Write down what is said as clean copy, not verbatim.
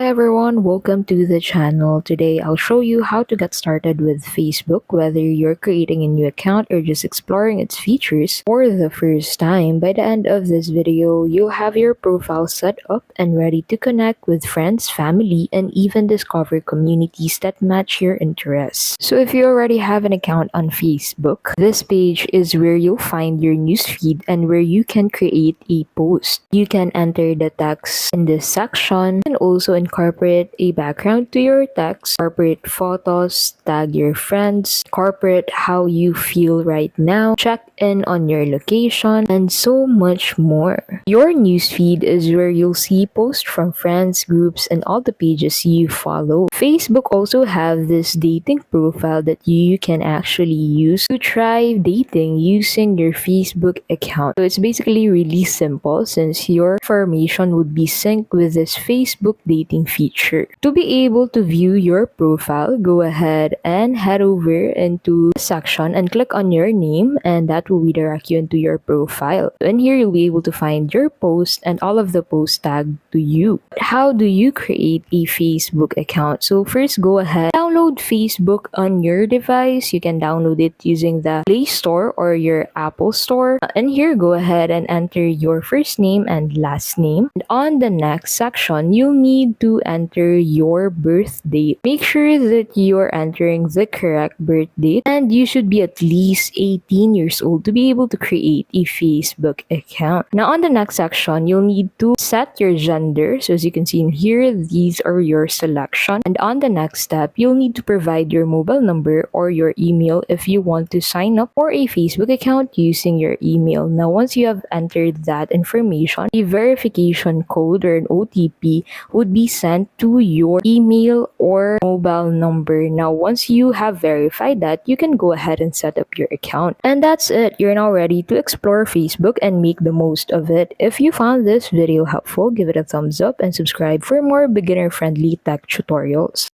Hi everyone, welcome to the channel. Today I'll show you how to get started with Facebook, whether you're creating a new account or just exploring its features for the first time. By the end of this video, you'll have your profile set up and ready to connect with friends, family, and even discover communities that match your interests. So if you already have an account on Facebook, this page is where you'll find your newsfeed and where you can create a post. You can enter the text in this section and also incorporate a background to your text, incorporate photos, tag your friends, incorporate how you feel right now, check in on your location, and so much more. Your newsfeed is where you'll see posts from friends, groups, and all the pages you follow. Facebook also have this dating profile that you can actually use to try dating using your Facebook account. So it's basically really simple since your information would be synced with this Facebook dating feature. To be able to view your profile, go ahead and head over into the section and click on your name, and that will redirect you into your profile. And here you'll be able to find your post and all of the posts tagged to you. How do you create a Facebook account? So first, go ahead, download Facebook on your device. You can download it using the Play Store or your Apple Store. And here, go ahead and enter your first name and last name. And on the next section, you'll need to enter your birth date. Make sure that you're entering the correct birth date, and you should be at least 18 years old to be able to create a Facebook account. Now, on the next section, you'll need to set your gender. So as you can see in here, these are your selection. And on the next step, you'll need to provide your mobile number or your email if you want to sign up for a Facebook account using your email. Now, once you have entered that information, a verification code or an OTP would be sent to your email or mobile number. Now, once you have verified that, you can go ahead and set up your account. And that's it. You're now ready to explore Facebook and make the most of it. If you found this video helpful, give it a thumbs up and subscribe for more beginner-friendly tech tutorials.